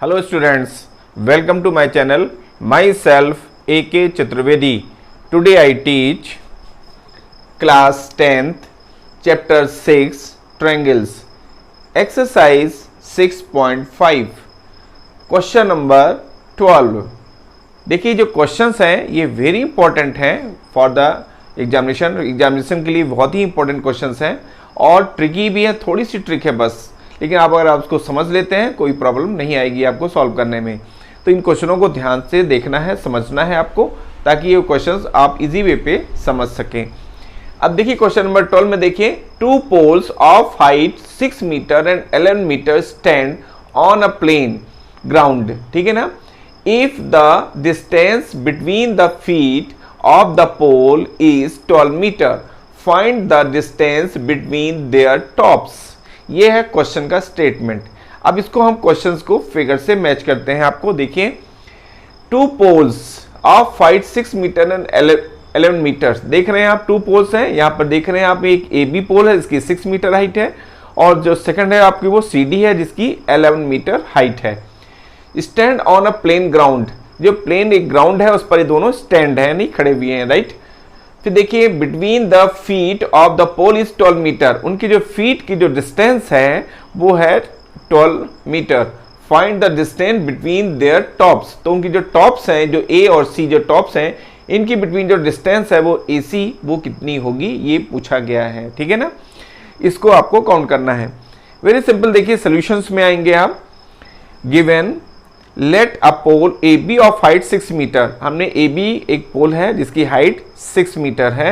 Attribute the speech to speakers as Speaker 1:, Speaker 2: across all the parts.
Speaker 1: Hello students, welcome to my channel. Myself A.K. Chaturvedi. Today I teach class 10th chapter 6 triangles exercise 6.5 question number 12। देखिए जो questions हैं ये very important हैं for the examination के लिए बहुत ही important questions हैं और ट्रिकी भी है, थोड़ी सी ट्रिक है बस, लेकिन आप अगर आप उसको समझ लेते हैं कोई प्रॉब्लम नहीं आएगी आपको सॉल्व करने में। तो इन क्वेश्चनों को ध्यान से देखना है, समझना है आपको, ताकि ये क्वेश्चंस आप इजी वे पे समझ सकें। अब देखिए क्वेश्चन नंबर 12 में देखिए, two poles of height 6 metre and 11 metre stand on a plane ground, ठीक है ना। If the distance between the feet of the pole is 12 metre, find the distance between their tops. ये है question का statement. अब इसको हम questions को फिगर से मैच करते हैं। आपको देखिए, two poles of height 6 metre and 11 metre, देख रहे हैं आप टू पोल्स हैं, यहां पर देख रहे हैं आप एक ए बी पोल है जिसकी 6 मीटर हाइट है और जो सेकंड है आपकी वो सी डी है जिसकी 11 मीटर हाइट है। Stand on a plane ground, जो प्लेन एक ग्राउंड है उस पर ये दोनों स्टैंड है, नहीं खड़े हुए हैं, राइट। फिर देखिए, between the feet of the pole is 12 metre, उनकी जो फीट की जो डिस्टेंस है वो है 12 metre. Find the distance between their tops, तो उनकी जो टॉप्स हैं, जो ए और सी जो टॉप्स हैं, इनकी बिटवीन जो डिस्टेंस है वो ए सी वो कितनी होगी, ये पूछा गया है, ठीक है ना। इसको आपको काउंट करना है। वेरी सिंपल, देखिए सोल्यूशंस में आएंगे आप। Given let a pole A B of height 6 metre, हमने ए बी एक पोल है जिसकी हाइट 6 मीटर है,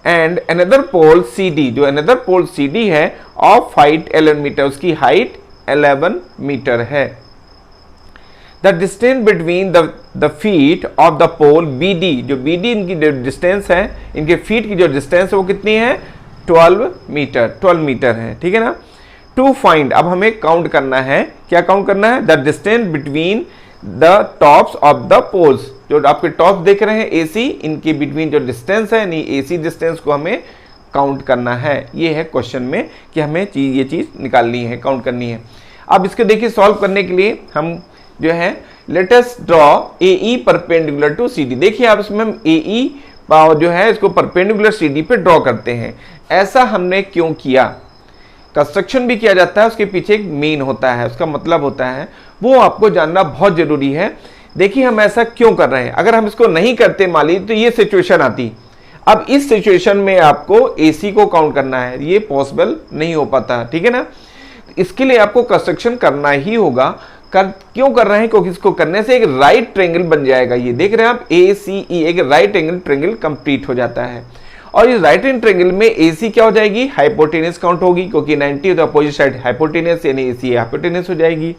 Speaker 1: and another pole C D, जो अनदर पोल सी डी है ऑफ हाइट 11 मीटर, उसकी हाइट 11 मीटर है। The distance between the feet of the pole B D, जो बी डी इनकी जो डिस्टेंस है, इनके फीट की जो डिस्टेंस है वो कितनी है, 12 मीटर है, ठीक है ना। टू फाइंड, अब हमें काउंट करना है, क्या काउंट करना है, the distance between the tops of the poles, जो आपके टॉप्स देख रहे हैं एसी, इनके बिटवीन जो डिस्टेंस है यानी एसी डिस्टेंस को हमें काउंट करना है। ये है क्वेश्चन में कि हमें ये चीज निकालनी है, काउंट करनी है। अब इसको देखिए सॉल्व करने के लिए हम जो है let us draw A E perpendicular to C D. देखिए आप इसमें हम ए ई जो है इसको परपेंडिकुलर सी डी पे ड्रॉ करते हैं। ऐसा हमने क्यों किया, कंस्ट्रक्शन भी किया जाता है, उसके पीछे एक मीन होता है, उसका मतलब होता है, वो आपको जानना बहुत जरूरी है। देखिए हम ऐसा क्यों कर रहे हैं, अगर हम इसको नहीं करते मान लीजिए तो ये सिचुएशन आती। अब इस सिचुएशन में आपको एसी को काउंट करना है, ये पॉसिबल नहीं हो पाता, ठीक है ना। इसके लिए आपको कंस्ट्रक्शन करना ही होगा। क्यों कर रहे हैं, क्योंकि इसको करने से एक राइट ट्रायंगल बन जाएगा। ये देख रहे हैं आप ए सी ई, एक राइट एंगल ट्रायंगल कंप्लीट हो जाता है। और इस राइट एंगल ट्रायंगल में एसी क्या हो जाएगी, हाइपोटेनस काउंट होगी, क्योंकि 90 तो अपोजिट साइड हाइपोटेनस यानी एसी हाइपोटेनस हो जाएगी।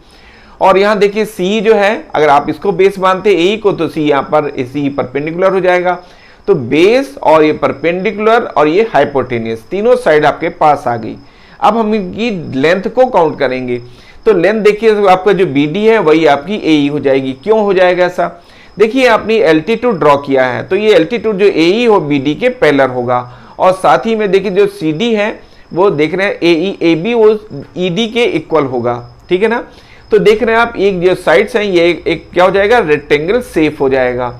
Speaker 1: और यहाँ देखिए सी जो है, अगर आप इसको बेस मानते ए को, तो सी यहाँ पर सी परपेंडिकुलर हो जाएगा। तो बेस और ये परपेंडिकुलर और ये हाइपोटेनस तीनों साइड आपके पास आ गई। अब हम इनकी लेंथ को काउंट करेंगे। तो लेंथ देखिए आपका जो बी डी है वही आपकी ए ई हो जाएगी। क्यों हो जाएगा ऐसा, देखिए आपने एल्टीट्यूड ड्रॉ किया है, तो ये एल्टीट्यूड जो ए ई हो बी डी के पैरेलल होगा। और साथ ही में देखिए जो सी डी है वो देख रहे हैं ए ई ए बी वो ई डी के इक्वल होगा, ठीक है ना। तो देख रहे हैं आप एक जो साइड्स हैं ये एक क्या हो जाएगा, रेक्टेंगल शेप हो जाएगा।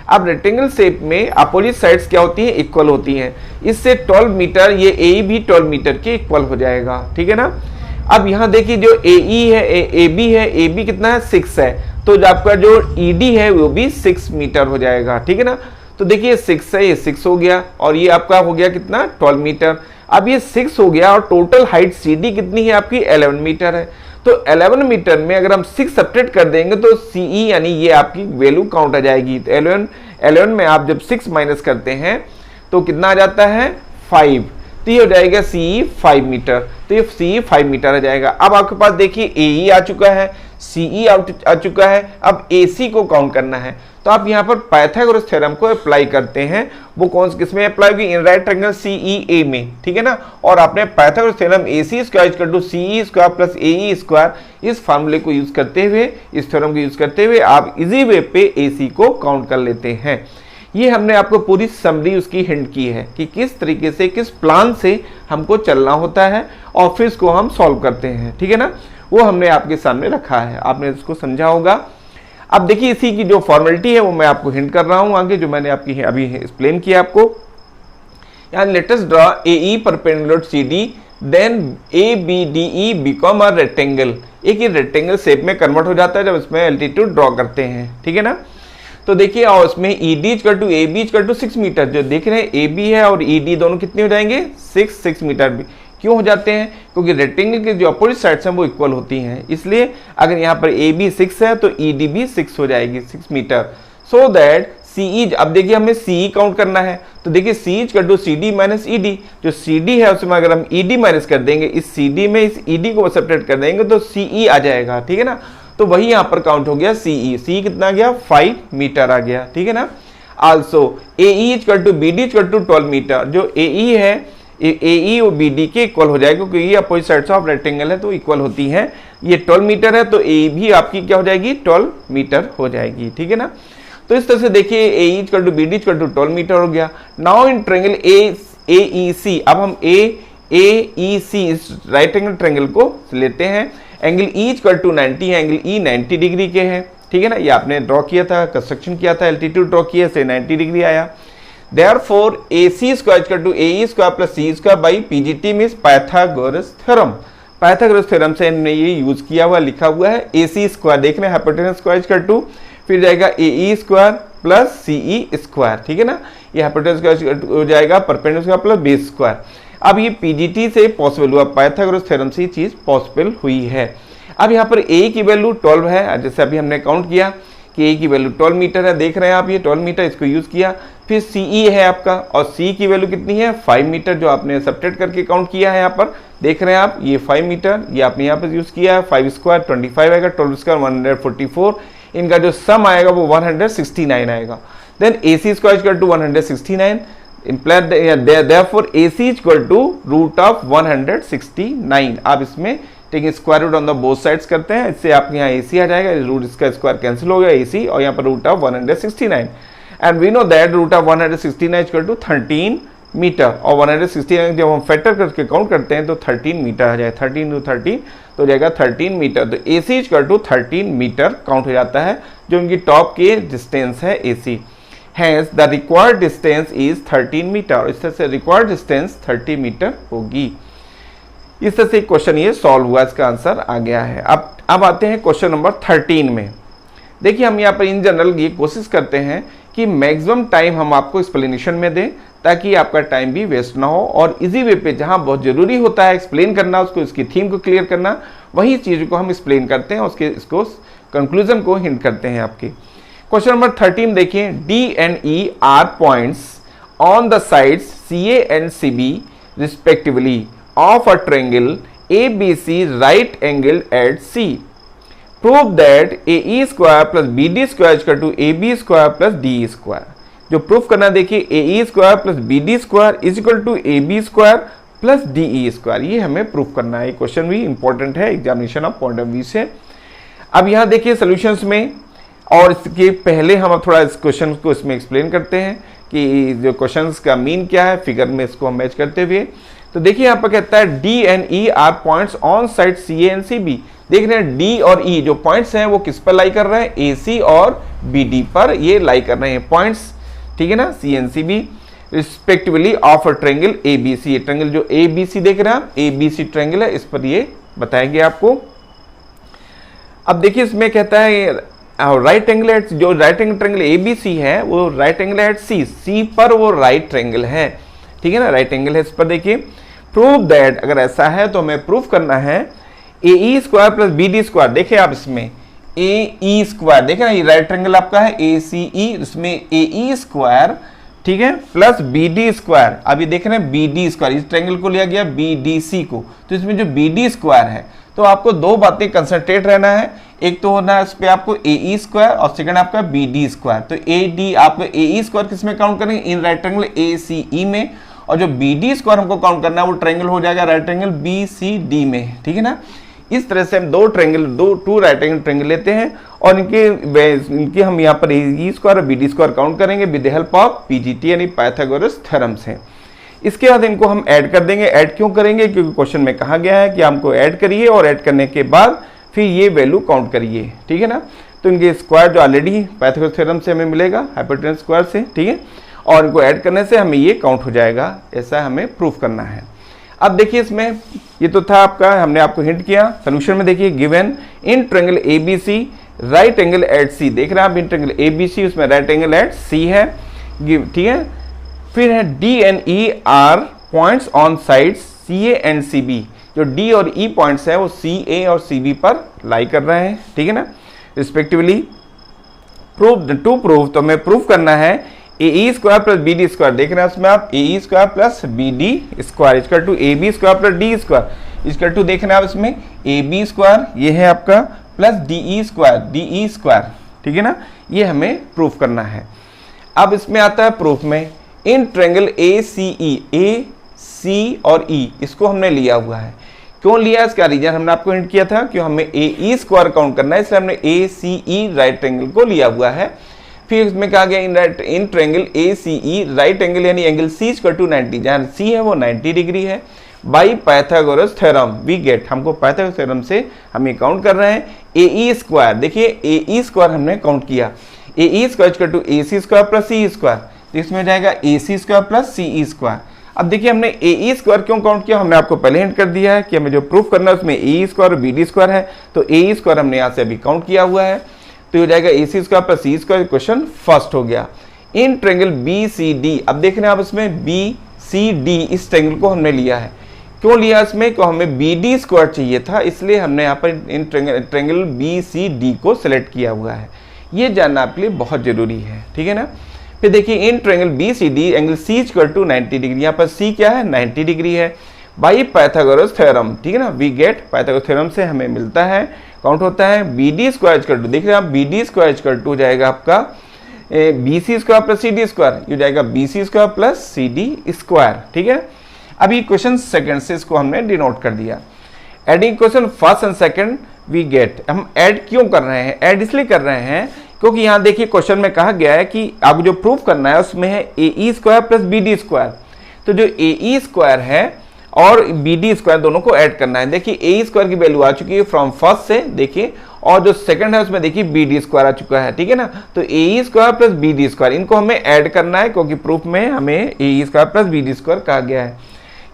Speaker 1: अब रेक्टेंगल शेप में अपोजिट साइड्स क्या होती हैं, इक्वल होती हैं। इससे 12 मीटर ये ए भी 12 मीटर के इक्वल हो जाएगा, ठीक है ना। अब यहाँ देखिए जो ए ई है ए बी है, ए बी कितना है 6 है, तो जो आपका जो ई डी है वो भी 6 मीटर हो जाएगा, ठीक है ना। तो देखिए 6 है, ये 6 हो गया और ये आपका हो गया कितना 12 मीटर। अब ये 6 हो गया और टोटल हाइट सी डी कितनी है आपकी 11 मीटर है। तो 11 मीटर में अगर हम 6 सब्ट्रैक्ट कर देंगे तो सी ई यानी ये आपकी वैल्यू काउंट आ जाएगी। तो 11 में आप जब 6 माइनस करते हैं तो कितना आ जाता है 5, तो ये हो जाएगा सी ई 5 मीटर। तो ये सी ई 5 मीटर आ जाएगा। अब आपके पास देखिए ए ई आ चुका है, सी ई आ चुका है, अब ए सी को काउंट करना है। तो आप यहाँ पर पाइथागोरस थ्योरम को अप्लाई करते हैं। वो कौन किसमें अप्लाई होगी, इन राइट ट्रायंगल सी ई ए में, ठीक है ना। और आपने Pythagoras theorem A C square equal to C E square plus A E square इस फार्मूले को यूज करते हुए, इस थ्योरम को यूज करते हुए आप इजी वे पे ए सी को काउंट कर लेते हैं। ये हमने आपको पूरी समरी उसकी हिंट की है कि किस तरीके से, किस प्लान से हमको चलना होता है और फिर इसको हम सॉल्व करते हैं, ठीक है ना। वो हमने आपके सामने रखा है, आपने इसको समझा होगा। अब देखिए इसी की जो फॉर्मेलिटी है वो मैं आपको हिंट कर रहा हूं आगे, जो मैंने आपकी अभी एक्सप्लेन किया आपको। यहाँ let us draw AE perpendicular CD, then ABDE become a rectangle. एक ये रेक्टेंगल शेप में कन्वर्ट हो जाता है जब इसमें एल्टीट्यूड ड्रॉ करते हैं, ठीक है ना। तो देखिए और इसमें ED equal to AB equal to 6 metre, जो देख रहे हैं AB है और ED दोनों कितने हो जाएंगे, 6 मीटर भी क्यों हो जाते हैं, क्योंकि रेक्टेंगल के जो अपोजिट साइड्स हैं वो इक्वल होती हैं, इसलिए अगर यहाँ पर AB 6 है तो ED भी 6 हो जाएगी, 6 मीटर। सो दैट CE, अब देखिए हमें CE काउंट करना है, तो देखिए CE equal to CD minus ED, जो CD है उसमें अगर हम ED माइनस कर देंगे, इस CD में इस ED को सब्ट्रैक्ट कर देंगे तो CE आ जाएगा, ठीक है ना। तो वही यहाँ पर काउंट हो गया CE कितना गया, 5 मीटर आ गया, ठीक है ना। Also AE equal to BD equal to 12 metre, जो AE है AE और BD के इक्वल हो जाएगा, क्योंकि ये अपोजिट साइड्स ऑफ रेक्टेंगल है तो इक्वल होती हैं। ये 12 मीटर है तो AE भी आपकी क्या हो जाएगी, 12 मीटर हो जाएगी, ठीक है ना। तो इस तरह से देखिए AE equal to BD equal to 12 metre हो गया। नाउ इन ट्रायंगल AEC, अब हम AEC इस राइट एंगल ट्रायंगल को लेते हैं। एंगल E इक्वल टू 90 है, एंगल E 90 डिग्री के हैं, ठीक है ना। ये आपने ड्रॉ किया था, कंस्ट्रक्शन किया था, एल्टीट्यूड ड्रॉ किया से 90 डिग्री आया। Therefore AC square equal to AE square plus CE square by PGT means Pythagoras theorem. Pythagoras theorem से हमने ये यूज किया हुआ, लिखा हुआ है AC स्क्वायर, देख रहे हैं हाइपोटेनस स्क्वायर इक्वल टू, फिर जाएगा AE square plus CE square, ठीक है ना। ये हाइपोटेनस स्क्वायर हो जाएगा perpendicular square plus base square. अब ये PGT से पॉसिबल हुआ, पाइथागोरस थ्योरम से ये चीज पॉसिबल हुई है। अब यहाँ पर A की वैल्यू 12 है, जैसे अभी हमने काउंट किया कि A की वैल्यू 12 मीटर है, देख रहे हैं आप ये 12 मीटर, इसको यूज किया। फिर CE है आपका और C की वैल्यू कितनी है, 5 मीटर, जो आपने सब्ट्रैक्ट करके काउंट किया है यहाँ पर, देख रहे हैं आप ये 5 मीटर, ये आपने यहाँ पर यूज किया है। 5 स्क्वायर 25 आएगा, 12 स्क्वायर 144, इनका जो सम आएगा वो 169 आएगा। Then AC square equal to 169, implied therefore AC equal to root of 169। आप इसमें taking square root on the both sides करते हैं, इससे आपके यहाँ AC आ जाएगा, रूट इसका स्क्वायर कैंसिल हो गया AC, और यहाँ पर root of 169, and we know that root of 169 equal to 13 metre, और 169 जब हम फैक्टर करके काउंट करते हैं तो 13 मीटर आ जाए, 13 to 13 तो जाएगा 13 मीटर। तो AC equal to 13 metre count हो जाता है, जो उनकी टॉप के डिस्टेंस है AC। Hence the required distance is 13 metre, इस तरह से रिक्वायर्ड डिस्टेंस 30 मीटर होगी। इस तरह से क्वेश्चन ये सॉल्व हुआ, इसका आंसर आ गया है। अब आते हैं क्वेश्चन नंबर 13 में। देखिए हम यहाँ पर इन जनरल ये कोशिश करते हैं कि मैक्सिमम टाइम हम आपको एक्सप्लेनेशन में दें, ताकि आपका टाइम भी वेस्ट ना हो, और इजी वे पे जहाँ बहुत जरूरी होता है एक्सप्लेन करना, उसको इसकी थीम को क्लियर करना, वही चीज़ को हम एक्सप्लेन करते हैं, इसको कंक्लूजन को हिंट करते हैं आपके। क्वेश्चन नंबर 13 देखिए, D and E are points on the sides CA and CB respectively of a triangle ABC right angled at C. Prove that AE square plus BD square is equal to AB square plus DE square. जो proof करना देखिए, AE square plus BD square is equal to AB square plus DE square, ये हमें proof करना है। Question भी important है examination of point of view से। अब यहाँ देखिए सॉल्यूशंस में, और इसके पहले हम थोड़ा इस क्वेश्चन को इसमें एक्सप्लेन करते हैं कि जो क्वेश्चंस का मीन क्या है, फिगर में इसको हम मैच करते हुए। तो देखिए यहाँ पर कहता है D and E are points on side CA and CB। देख रहे हैं D और E जो पॉइंट्स हैं वो किस पर लाई कर रहे हैं, AC और BD पर ये लाई कर रहे हैं पॉइंट्स, ठीक है ना, C and CB respectively of a triangle ABC। ये ट्रायंगल जो ABC देख रहे हैं ABC ट्रायंगल है, इस पर ये बताएंगे आपको। अब देखिए इसमें कहता है राइट एंगल एट, जो राइट एंगल ट्रायंगल ABC है वो राइट एंगल एट C पर वो राइट ट्रायंगल है, ठीक है ना, राइट एंगल है इस पर। देखिए प्रूव दैट, अगर ऐसा है तो हमें प्रूफ करना है AE square plus BD square. देखिए आप इसमें AE स्क्वायर देखें ना, ये राइट ट्रायंगल आपका है ACE, इसमें AE स्क्वायर, ठीक है, प्लस BD स्क्वायर। अभी देख रहे हैं BD स्क्वायर, इस ट्रायंगल को लिया गया BDC को, तो इसमें जो BD स्क्वायर है, तो आपको दो बातें कंसंट्रेट रहना है, एक तो होना है इस पे आपको AE स्क्वायर और सेकंड आपका BD स्क्वायर। तो AD आपको AE स्क्वायर किसमें काउंट करेंगे, इन राइट ट्रायंगल ACE में, और जो BD स्क्वायर हमको काउंट करना है वो ट्रायंगल हो जाएगा राइट ट्रायंगल BCD में, ठीक है ना। इस तरह से हम टू राइट एंगल ट्रायंगल लेते हैं, और इनके हम यहाँ पर AE स्क्वायर और BD स्क्वायर काउंट करेंगे with the help of PGT यानी पाइथागोरस थ्योरम से। इसके बाद इनको हम ऐड कर देंगे। ऐड क्यों करेंगे? क्योंकि क्वेश्चन में कहा गया है कि हमको ऐड करिए और ऐड करने के बाद फिर ये वैल्यू काउंट करिए, ठीक है ना। तो इनके स्क्वायर जो ऑलरेडी पाइथागोरस थ्योरम से हमें मिलेगा हाइपोटेनस स्क्वायर से, ठीक है, और इनको ऐड करने से हमें ये काउंट हो जाएगा, ऐसा हमें प्रूफ करना है। अब देखिए इसमें ये तो था आपका, हमने आपको हिंट किया। सोल्यूशन में देखिए given in triangle ABC right angle at C, देख रहे हैं आप इन ट्रायंगल एबीसी, उसमें राइट एंगल एट सी है, ठीक है। फिर है D and E are points on sides C A and C B, जो डी और ई पॉइंट्स है वो सी ए और सी बी पर लाई कर रहे हैं, ठीक है ना, रिस्पेक्टिवली। प्रूव टू प्रूव, तो हमें प्रूव करना है A E square plus B D square, देख रहे हैं उसमें आप A E square plus B D square equal to A B square plus D square equal to, देख रहे हैं आप इसमें ए बी स्क्वायर ये है आपका प्लस डी ई स्क्वायर, ठीक है ना, ये हमें प्रूफ करना है। अब इसमें आता है प्रूफ में इन ट्रायंगल ए सी और ई, इसको हमने लिया हुआ है। क्यों लिया? इसका रीजन हमने आपको हिंट किया था कि हमें ए ई स्क्वायर काउंट करना है, इसलिए हमने ए सी ई राइट ट्रायंगल को लिया हुआ है। फिर इसमें कहा गया in triangle A C E right angle यानी एंगल सी इक्वल टू 90, जहां सी है वो 90 डिग्री है। By Pythagoras theorem we get, हमको पाइथागोरस थ्योरम से हम ये काउंट कर रहे हैं ए ई स्क्वायर, देखिए ए ई स्क्वायर हमने काउंट किया, A E square equal to A C square plus C square, इसमें जाएगा A C square plus C E square. अब देखिए हमने ए ई स्क्वायर क्यों काउंट किया, हमने आपको पहले हिंट कर दिया है कि हमें जो प्रूफ करना है उसमें ए ई स्क्वायर और बी डी स्क्वायर है, तो ए ई स्क्वायर हमने यहाँ से अभी काउंट किया हुआ है, तो हो जाएगा A C square plus C square. Question first हो गया। In triangle B C D, अब देख रहे हैं आप इसमें बी सी डी, इस ट्रायंगल को हमने लिया है। क्यों लिया इसमें? क्यों हमें बी डी स्क्वायर चाहिए था, इसलिए हमने यहाँ पर in triangle B C D को सिलेक्ट किया हुआ है। ये जानना आपके लिए बहुत जरूरी है, ठीक है ना। फिर देखिए in triangle B C D angle C equal to 90 degree, यहाँ पर सी क्या है 90 डिग्री है, बाई पाइथागोरस थ्योरम, ठीक है ना, वी गेट पाइथागोरस थ्योरम से हमें मिलता है, काउंट होता है B D square equal to, देख रहे हैं आप B D square equal to जाएगा आपका B C square plus C D square, ये जाएगा B C square plus C D square, ठीक है। अभी क्वेश्चन सेकंड से इसको हमने डिनोट कर दिया। Adding question first and second we get, हम ऐड क्यों कर रहे हैं? ऐड इसलिए कर रहे हैं क्योंकि यहाँ देखिए क्वेश्चन में कहा गया है कि आपको जो प्रूफ करना है उसमें है A E square plus B D square, तो जो ए ई स्क्वायर है और बी डी स्क्वायर दोनों को ऐड करना है। देखिए ए स्क्वायर की वैल्यू आ चुकी है फ्रॉम फर्स्ट से, देखिए, और जो सेकंड है उसमें देखिए बी डी स्क्वायर आ चुका है, ठीक है ना। तो A square plus B D square इनको हमें ऐड करना है, क्योंकि प्रूफ में हमें A square plus B D square कहा गया है,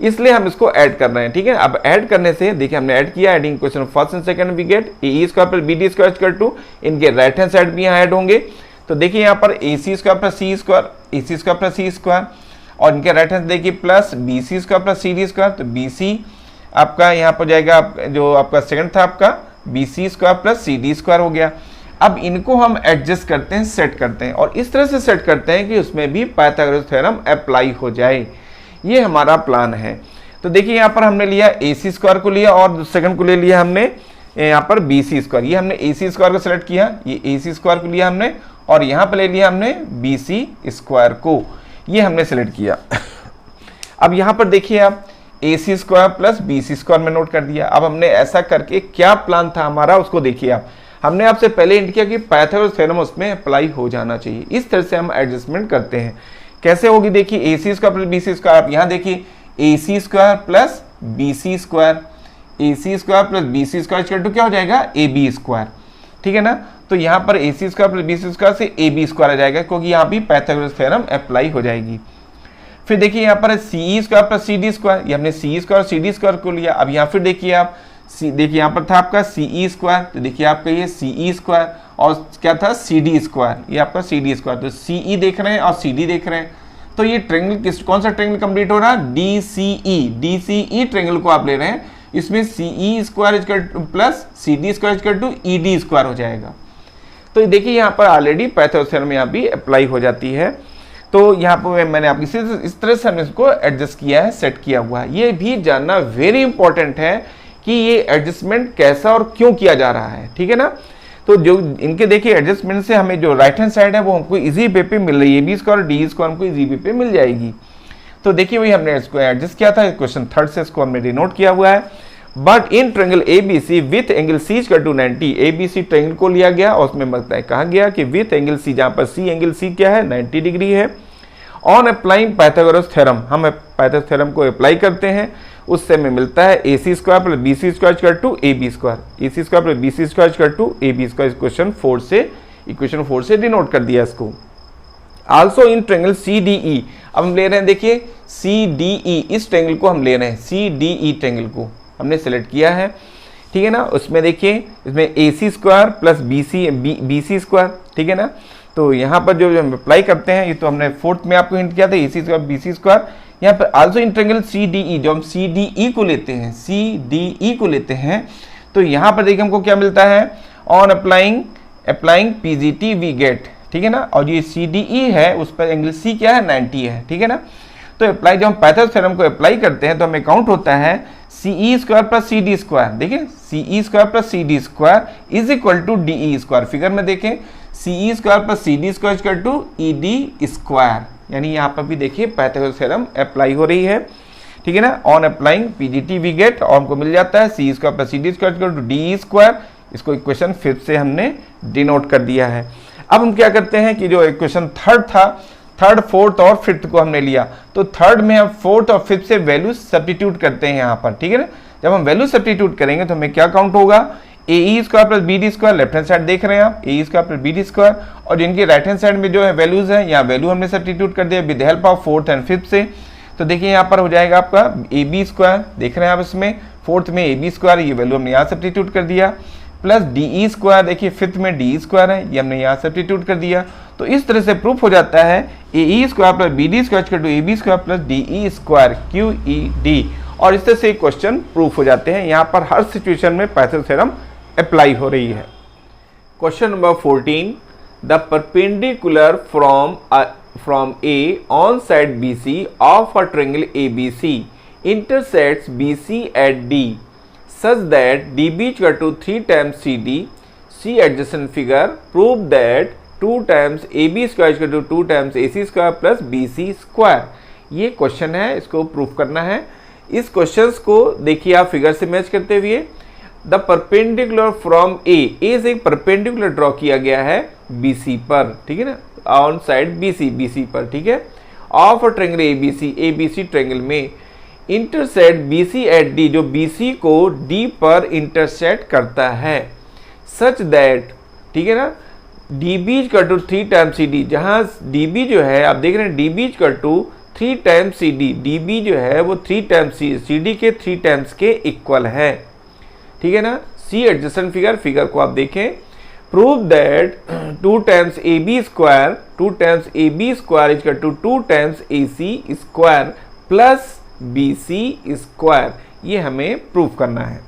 Speaker 1: इसलिए हम इसको ऐड कर रहे हैं, ठीक है। अब ऐड करने से देखिए हमने ऐड किया, adding question first and second we get A square plus B D square equal to, इनके राइट हैंड साइड भी यहाँ ऐड होंगे, तो देखिए यहाँ पर A C square plus C square, A C square plus C square, और इनके राइट हैंड देखिए plus B C square plus C D square, तो बी सी आपका यहाँ पर जाएगा, जो आपका सेकंड था आपका B C square plus C D square हो गया। अब इनको हम एडजस्ट करते हैं, सेट करते हैं, और इस तरह से सेट करते हैं कि उसमें भी पाइथागोरस थ्योरम अप्लाई हो जाए, ये हमारा प्लान है। तो देखिए यहाँ पर हमने लिया ए सी स्क्वायर को लिया और सेकंड को ले लिया हमने यहाँ पर बी सी स्क्वायर, ये हमने ए सी स्क्वायर को सिलेक्ट किया, ये ए सी स्क्वायर को लिया हमने, और यहाँ पर ले लिया हमने बी सी स्क्वायर को, ये हमने सिलेक्ट किया। अब यहाँ पर देखिए आप A C square plus B C square में नोट कर दिया। अब हमने ऐसा करके क्या प्लान था हमारा उसको देखिए आप, हमने आपसे पहले इंड किया कि पाइथागोरस थ्योरम उसमें अप्लाई हो जाना चाहिए, इस तरह से हम एडजस्टमेंट करते हैं। कैसे होगी देखिए, A C square plus B C square, आप यहाँ देखिए A C square plus B C square, A C square plus B C square equal to क्या हो जाएगा ए बी स्क्वायर, ठीक है ना। तो यहाँ पर A C square plus B C square से ए बी स्क्वायर आ जाएगा, क्योंकि यहाँ भी पाइथागोरस थ्योरम अप्लाई हो जाएगी। फिर देखिए यहाँ पर C E square plus C D square, ये हमने सी स्क्वायर और सी डी स्क्वायर को लिया। अब यहाँ फिर देखिए आप देखिए यहाँ पर था आपका सी ई स्क्वायर, तो देखिए आपका ये सी ई स्क्वायर और क्या था सी डी स्क्वायर, ये आपका सी डी स्क्वायर, तो सी ई देख रहे हैं और सी डी देख रहे हैं, तो ये ट्रायंगल कौन सा ट्रायंगल कंप्लीट हो रहा है, डी सी ई ट्रायंगल को आप ले रहे हैं, इसमें C E square equal to plus C D square equal to E D square हो जाएगा। तो देखिए यहाँ पर ऑलरेडी पाइथागोरस थ्योरम यहाँ भी अप्लाई हो जाती है। तो यहाँ पर मैंने आपकी इस तरह से हमने इसको एडजस्ट किया है, सेट किया हुआ है। ये भी जानना वेरी इंपॉर्टेंट है कि ये एडजस्टमेंट कैसा और क्यों किया जा रहा है, ठीक है ना। तो जो इनके देखिए एडजस्टमेंट से हमें जो राइट हैंड साइड है वो हमको इजी वे पे मिल रही है, बी स्क्वायर डी स्क्वायर हमको इजी वे पे मिल जाएगी। तो देखिए वही हमने इसको एडजस्ट किया था, क्वेश्चन थर्ड से इसको हमने डिनोट किया हुआ है। But in triangle ABC with angle C equal to 90, ABC triangle को लिया गया और उसमें कहा गया कि विथ एंगल सी, जहां पर सी एंगल सी क्या है 90 डिग्री है, ऑन अप्लाइंग पाइथागोरस थ्योरम, हम पाइथागोरस थ्योरम को अप्लाई करते हैं, उससे हमें मिलता है AC square plus BC square equal to AB square, AC square plus BC square equal to AB square. Equation 4 से डिनोट कर दिया इसको। आल्सो इन ट्रायंगल CDE, अब हम ले रहे हैं, देखिए CDE, इस ट्रायंगल को हम ले रहे हैं, CDE ट्रायंगल को हमने सेलेक्ट किया है, ठीक है ना। उसमें देखिए इसमें AC square plus BC square, ठीक है ना। तो यहाँ पर जो हम अप्लाई करते हैं, ये तो हमने फोर्थ में आपको हिंट किया था, AC स्क्वायर BC स्क्वायर। यहाँ पर आल्सो इन ट्रायंगल CDE, जो हम CDE को लेते हैं, CDE को लेते हैं, तो यहाँ पर देखिए हमको क्या मिलता है, on applying PGT we get, ठीक है ना। और ये CDE है, उस पर एंगल C क्या है, 90 है, ठीक है ना। तो अप्लाई, जब हम पाइथागोरस थ्योरम को अप्लाई करते हैं तो हमें काउंट होता है CE square plus CD square, देखिए CE square plus CD square is equal to DE square. Figure में देखें CE square plus CD square equal to ED square, यानी यहाँ पर भी देखिए पाइथागोरस थ्योरम अप्लाई हो रही है, ठीक है ना। On applying PGT we get, और हमको मिल जाता है CE square plus CD square equal to DE square. इसको इक्वेशन 5 से हमने डिनोट कर दिया है। अब हम क्या करते हैं कि जो इक्वेशन थर्ड था, थर्ड, फोर्थ और फिफ्थ को हमने लिया, तो थर्ड में हम फोर्थ और फिफ्थ से वैल्यू सब्स्टिट्यूट करते हैं यहाँ पर, ठीक है ना। जब हम वैल्यू सब्स्टिट्यूट करेंगे तो हमें क्या काउंट होगा, AE square plus BD square, left hand side देख रहे हैं आप, AE square plus BD square, और जिनकी राइट हैंड साइड में जो है वैल्यूज है, यहाँ वैल्यू हमने सब्स्टिट्यूट कर दिया with help of fourth and fifth से। तो देखिए यहाँ पर हो जाएगा आपका AB स्क्वायर, देख रहे हैं आप इसमें फोर्थ में AB स्क्वायर, ये वैल्यू हमने यहाँ सब्स्टिट्यूट कर दिया, प्लस DE स्क्वायर, देखिए फिफ्थ में DE स्क्वायर है, ये हमने यहाँ सब्स्टिट्यूट कर दिया। तो इस तरह से प्रूफ हो जाता है AE square plus BD square equal to AB square plus DE square QED, और इस तरह से क्वेश्चन प्रूफ हो जाते हैं। यहाँ पर हर सिचुएशन में पाइथागोरस थ्योरम अप्लाई हो रही है। Question number 14, the perpendicular from A on side BC of a triangle ABC intersects BC at D such that DB equal to 3 times CD. See adjacent figure. Prove that 2 times AB square equal to 2 times AC square plus BC square. ये question है, इसको proof करना है। इस questions को देखिए आप figure से मैच करते हुए, द परपेंडिकुलर फ्रॉम ए से एक परपेंडिकुलर ड्रॉ किया गया है BC पर, ठीक है ना, ऑन साइड BC पर, ठीक है, of a triangle ABC triangle में इंटरसेक्ट BC एट D, जो BC को D पर इंटरसेक्ट करता है, सच दैट, ठीक है ना, DB equal to 3 times CD, जहां DB जो है आप देख रहे हैं DB equal to 3 times CD, DB जो है वो 3 टाइम्स CD के 3 टाइम्स के इक्वल है, ठीक है ना। सी एडजेसेंट फिगर को आप देखें। Prove that 2 times AB square equal to 2 times AC square plus BC square, ये हमें प्रूव करना है।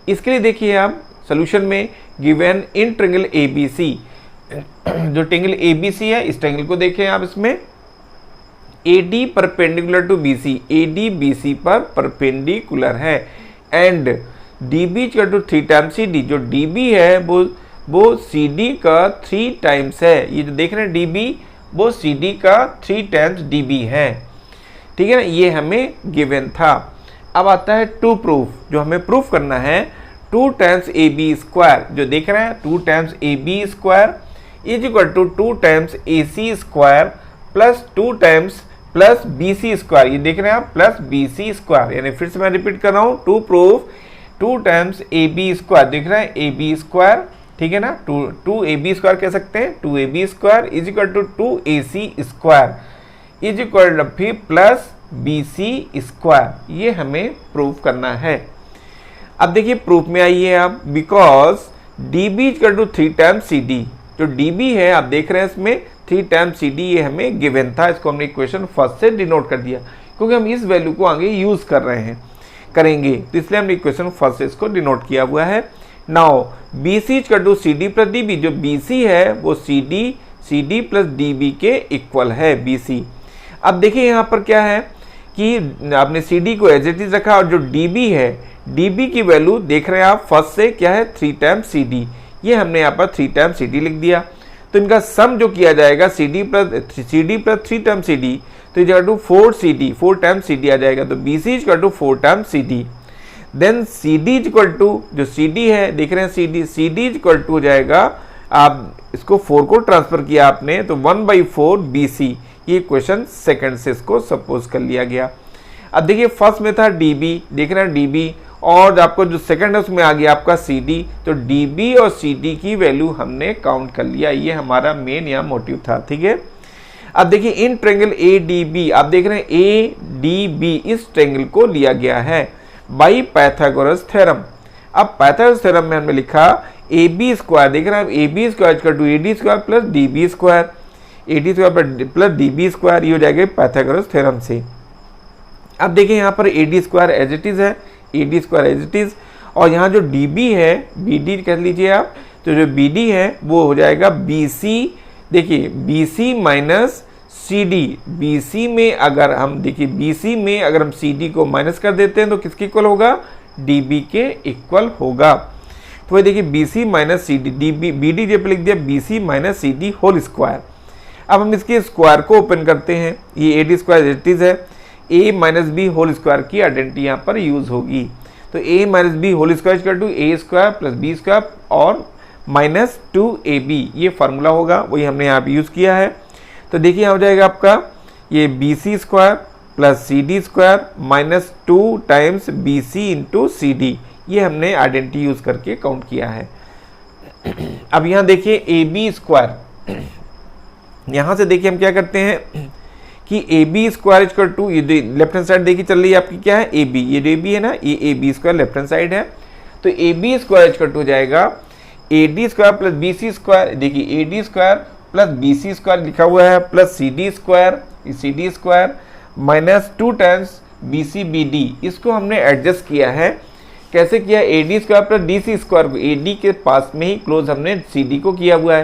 Speaker 1: इसके लिए देखिए आप सॉल्यूशन में गिवन इन ट्रायंगल ABC, जो ट्रायंगल ABC है इस ट्रायंगल को देखें आप, इसमें AD perpendicular to BC, AD BC पर परपेंडिकुलर है, and DB equal to 3 times CD, जो DB है वो CD का 3 टाइम्स है, ये जो देख रहे हैं DB वो CD का 3 टाइम्स DB है, ठीक है ना, ये हमें गिवन था। अब आता है टू प्रूफ, जो हमें प्रूफ करना है 2 टाइम्स AB स्क्वायर, जो देख रहे हैं 2 times AB square is equal to 2 times AC square plus 2 times plus BC square, ये देख रहे हैं आप प्लस BC स्क्वायर, यानी फिर से मैं रिपीट कर रहा हूँ, to proof 2 times AB square, देख रहे हैं AB स्क्वायर, ठीक है ना, 2 AB स्क्वायर कह सकते हैं, 2 AB square is equal to 2 AC square is equal to फिर प्लस BC स्क्वायर, ये हमें प्रूफ करना है। अब देखिए प्रूफ में आइए आप, because DB equal to 3 times CD, जो DB है आप देख रहे हैं इसमें 3 टाइम्स CD, ये हमें गिवन था, इसको हमने इक्वेशन फर्स्ट से डिनोट कर दिया, क्योंकि हम इस वैल्यू को आगे यूज कर रहे हैं, करेंगे, तो इसलिए हमने इक्वेशन फर्स्ट से इसको डिनोट किया हुआ है। Now BC equal to CD plus DB, जो BC है वो CD प्लस DB के इक्वल है BC। अब देखिए यहाँ पर क्या है कि आपने CD को एज इट इज रखा, और जो DB है DB की वैल्यू देख रहे हैं आप फर्स्ट से क्या है 3 टाइम्स CD, ये हमने यहाँ पर 3 टाइम्स CD लिख दिया। तो इनका सम जो किया जाएगा CD प्लस 3 टाइम्स CD, तो इज टू 4 टाइम्स CD आ जाएगा, तो BC equal to 4 times CD। Then CD equal to, जो CD है देख रहे हैं CD इक्वल टू हो जाएगा आप इसको 4 को ट्रांसफर किया आपने तो 1/4 BC, ये क्वेश्चन सेकंड से इसको सपोज कर लिया गया। अब देखिए फर्स्ट में था DB, देख रहे हैं DB, और आपको जो सेकंड है उसमें आ गया आपका CD, तो DB और CD की वैल्यू हमने काउंट कर लिया, ये हमारा मेन यहाँ मोटिव था, ठीक है। अब देखिए इन ट्रेंगल ADB, आप देख रहे हैं ADB, इस ट्रेंगल को लिया गया है बाई पाइथागोरस थ्योरम। अब पाइथागोरस थ्योरम में हमने लिखा AB स्क्वायर, देख रहे हैं AB square equal to AD square plus DB square, AD square plus DB square, ये हो जाएगा पाइथागोरस थ्योरम से। अब देखिए यहाँ पर AD square as it is है, AD square as it is, और यहाँ जो DB है, BD कर लीजिए आप, तो जो BD है वो हो जाएगा BC, देखिए BC माइनस CD, BC में अगर हम देखिए BC में अगर हम CD को माइनस कर देते हैं तो किसके इक्वल होगा, DB के इक्वल होगा। तो वही देखिए BC माइनस CD, BD जब लिख दिया BC minus CD whole square. अब हम इसके स्क्वायर को ओपन करते हैं, ये AD square as it is है, A minus B whole square की आइडेंटिटी यहाँ पर यूज होगी, तो A minus B whole square equal to A square plus B square और माइनस 2AB, ये फार्मूला होगा, वही हमने यहाँ पे यूज किया है। तो देखिए यहाँ हो जाएगा आपका ये BC square plus CD square minus 2 times BC into CD, ये हमने आइडेंटिटी यूज करके काउंट किया है। अब यहाँ देखिए AB स्क्वायर, यहाँ से देखिए हम क्या करते हैं कि AB स्क्वायर इक्वल टू, ये लेफ्ट हैंड साइड देखिए चल रही है आपकी क्या है AB, ये जो AB है ना, ये AB square left hand side है, तो AB स्क्वायर इक्वल टू हो जाएगा AD square plus BC square, देखिए AD square plus BC square लिखा हुआ है plus CD square minus 2 times BC BD, इसको हमने एडजस्ट किया है, कैसे किया, AD square plus DC square, AD के पास में ही क्लोज हमने CD को किया हुआ है,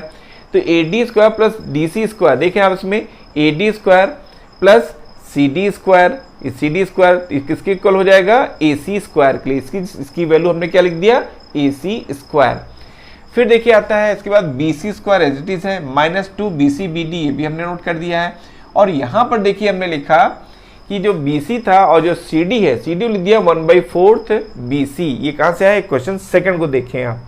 Speaker 1: तो AD square plus DC square, देखें आप इसमें AD square plus CD square, CD square किसके इक्वल हो जाएगा, AC स्क्वायर के लिए, इसकी वैल्यू हमने क्या लिख दिया, AC स्क्वायर। फिर देखिए आता है इसके बाद BC square as it is है माइनस 2 BC BD, ये भी हमने नोट कर दिया है, और यहाँ पर देखिए हमने लिखा कि जो BC था और जो CD है, CD लिख दिया 1/4 BC, ये कहाँ से आया, क्वेश्चन सेकंड को देखें आप,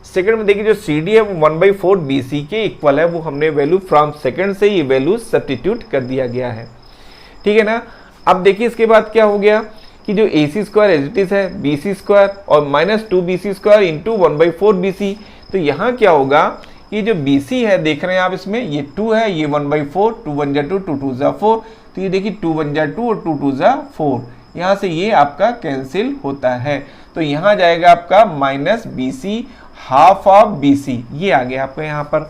Speaker 1: सेकंड में देखिए जो CD है वो 1/4 BC के इक्वल है, वो हमने वैल्यू फ्रॉम सेकंड से ये वैल्यू सब्स्टिट्यूट कर दिया गया है, ठीक है ना। अब देखिए इसके बाद क्या हो गया कि जो AC square as it is है BC स्क्वायर और minus 2 BC square into 1/4 BC, तो यहाँ क्या होगा कि जो BC है देख रहे हैं आप इसमें, ये 2 है, ये 1/4, 2 1 जा 2, 2 2 जा 4, तो ये देखिए 2 1 जा 2 और 2 2 जा 4, यहाँ से ये आपका कैंसिल होता है, तो यहाँ जाएगा आपका minus BC half of BC, ये आ गया आपका यहाँ पर।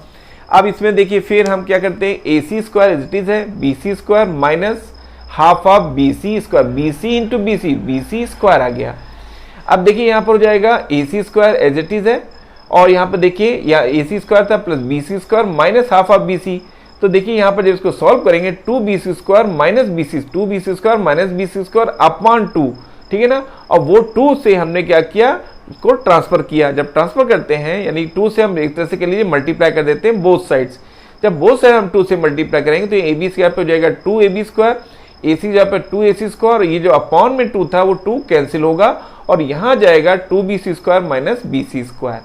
Speaker 1: अब इसमें देखिए फिर हम क्या करते हैं, AC square as it is है BC square minus half of BC square, BC into BC square आ गया। अब देखिए यहाँ पर हो जाएगा AC square as it is है, और यहाँ पर देखिए यहाँ AC स्क्वायर था plus BC square minus half of BC, तो देखिए यहाँ पर जब इसको सॉल्व करेंगे 2BC square minus BC, 2BC square minus BC square upon 2, ठीक है ना, और वो 2 से हमने क्या किया, उसको ट्रांसफर किया, जब ट्रांसफर करते हैं यानी 2 से हम एक तरह से कह लीजिए मल्टीप्लाई कर देते हैं बोथ साइड्स, जब बोथ साइड हम 2 से मल्टीप्लाई करेंगे तो AB स्क्वायर पे हो जाएगा 2AB स्क्वायर, AC जहाँ पर 2AC स्क्वायर, ये जो अपॉन में 2 था वो 2 कैंसिल होगा, और यहाँ जाएगा 2BC square minus BC square,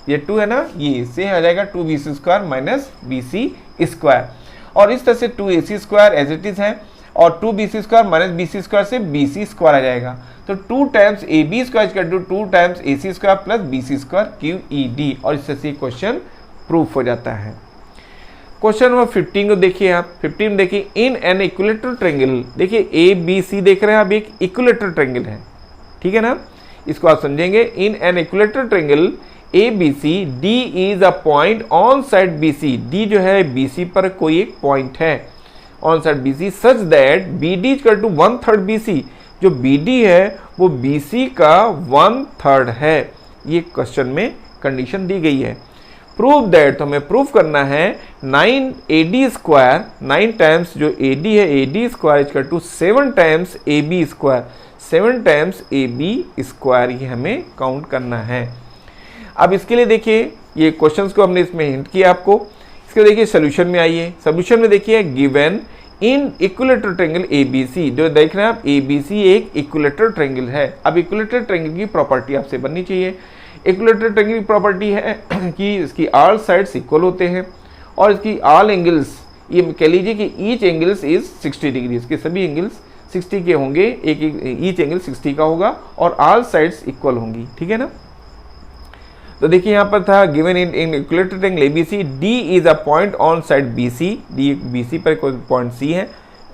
Speaker 1: ये 2 है ना, ये इससे आ जाएगा 2BC square minus BC square, और इस तरह से 2AC square as it is है, और 2BC square minus BC square से BC स्क्वायर आ जाएगा, तो 2 times AB square equal to 2 times AC square plus BC square QED, और इस तरह से क्वेश्चन प्रूफ हो जाता है। क्वेश्चन नंबर 15 को देखिए आप, 15 में देखिए इन एन इक्विलेटरल ट्रायंगल, देखिए ABC देख रहे हैं आप, एक इक्विलेटरल ट्रायंगल है, ठीक है ना, इसको आप समझेंगे, in an equilateral triangle ABC D is a point on side BC, D जो है BC पर कोई एक पॉइंट है on side BC such that BD equal to 1/3 BC, जो BD है वो BC का 1/3 है, ये क्वेश्चन में कंडीशन दी गई है। प्रूव दैट, तो हमें प्रूव करना है 9AD स्क्वायर, 9 टाइम्स जो AD है AD square equal to 7 times AB square, 7 times AB square, ये हमें काउंट करना है। अब इसके लिए देखिए ये क्वेश्चंस को हमने इसमें हिंट किया आपको, इसके देखिए सोल्यूशन में आइए, सोल्यूशन में देखिए गिवन इन इक्विलेटरल ट्रायंगल ABC, जो देख रहे हैं आप ABC एक इक्विलेटरल ट्रायंगल है। अब इक्विलेटरल ट्रायंगल की प्रॉपर्टी आपसे बननी चाहिए, इक्विलेटरल ट्रायंगल की प्रॉपर्टी है कि इसकी ऑल साइड्स इक्वल होते हैं और इसकी ऑल एंगल्स, ये कह लीजिए कि ईच एंगल्स इज 60 डिग्री, इसके सभी एंगल्स 60 के होंगे, एक ईच एंगल 60 का होगा और ऑल साइड्स इक्वल होंगी, ठीक है ना। तो देखिए यहाँ पर था given in equilateral triangle ABC, D is a point on side BC, D BC पर कोई पॉइंट सी है,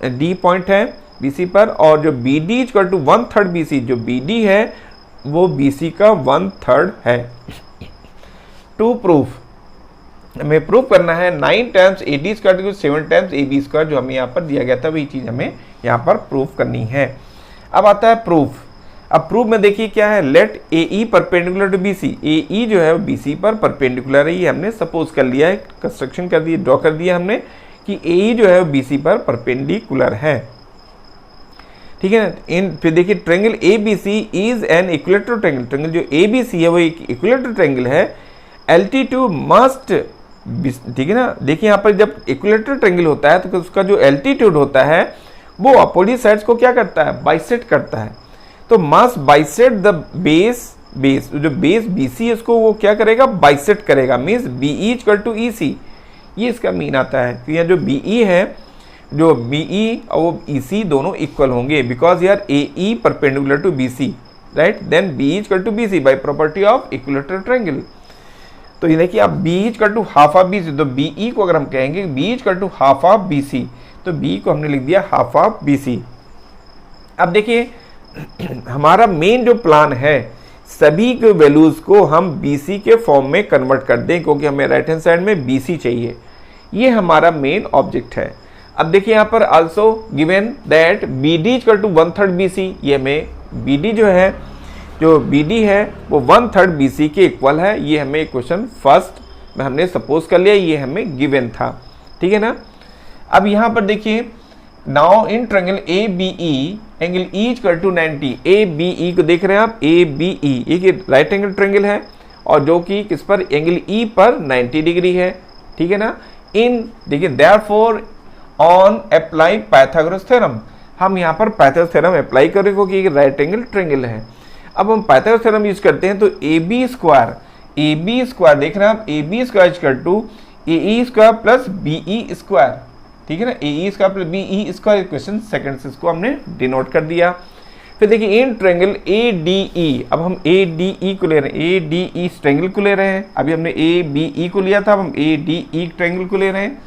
Speaker 1: डी पॉइंट है बीसी पर, और जो B D equal to 1/3 BC, जो बी डी है वो बीसी का 1/3 है। टू प्रूफ, हमें प्रूव करना है 9 times A D square 7 times A B square, जो हमें यहाँ पर दिया गया था वही चीज़ हमें यहाँ पर प्रूफ करनी है। अब आता है प्रूफ। अब प्रूफ में देखिए क्या है, let A E perpendicular to B C, A E जो है वो बी सी पर परपेंडिकुलर है, ये हमने सपोज कर लिया है, कंस्ट्रक्शन कर दिया, ड्रॉ कर दिया हमने कि ए ई जो है वो बी सी पर परपेंडिकुलर है, ठीक है ना। इन फिर देखिए triangle A B C is an equilateral triangle, triangle जो ए बी सी है वो एक इक्विलेटरल ट्रायंगल है, एल्टीट्यूड मस्ट, ठीक है ना। देखिए यहाँ पर जब इक्विलेटरल ट्रायंगल होता है तो उसका जो एल्टीट्यूड होता है वो अपोजिट साइड्स को क्या करता है, बाइसेक्ट करता है, तो मस्ट बाइसेक्ट द बेस, जो बेस BC है उसको वो क्या करेगा, बाइसेक्ट करेगा, means BE equal to EC, ये इसका मीन आता है। तो यहाँ जो BE है, जो BE और वो EC दोनों इक्वल होंगे, बिकॉज यार AE perpendicular to BC, right, then BE equal to BC by property of equilateral triangle. तो ये देखिए आप BE equal to half of BC, तो BE को अगर हम कहेंगे BE equal to half of BC, तो BE को हमने लिख दिया हाफ ऑफ BC। अब देखिए हमारा मेन जो प्लान है, सभी के वैल्यूज को हम BC के फॉर्म में कन्वर्ट कर दें, क्योंकि हमें राइट हैंड साइड में BC चाहिए, ये हमारा मेन ऑब्जेक्ट है। अब देखिए यहाँ पर also given that BD equal to 1/3 BC, ये हमें BD जो है, जो BD है वो 1/3 BC के इक्वल है, ये हमें क्वेश्चन फर्स्ट में हमने सपोज कर लिया, ये हमें गिवन था, ठीक है ना। अब यहाँ पर देखिए now in triangle ABE angle E equal to 90, ABE को देख रहे हैं आप, ABE एक राइट एंगल ट्रायंगल है और जो कि किस पर, एंगल E पर 90 डिग्री है, ठीक है ना। इन देखिए therefore on apply Pythagoras theorem, हम यहाँ पर पाइथागोरस थ्योरम अप्लाई करें क्योंकि एक राइट एंगल ट्रायंगल है। अब हम पाइथागोरस थ्योरम यूज करते हैं, तो AB स्क्वायर देख रहे हैं आप, AB square equal to AE square plus BE square, ठीक है ना, AE स्क्वायर प्लस BE स्क्वायर, क्वेश्चन सेकंड से इसको हमने डिनोट कर दिया। फिर देखिए इन ट्रायंगल ADE, अब हम ADE को ले रहे हैं, ADE ट्रायंगल को ले रहे हैं, अभी हमने ABE को लिया था, अब हम ADE ट्रायंगल को ले रहे हैं।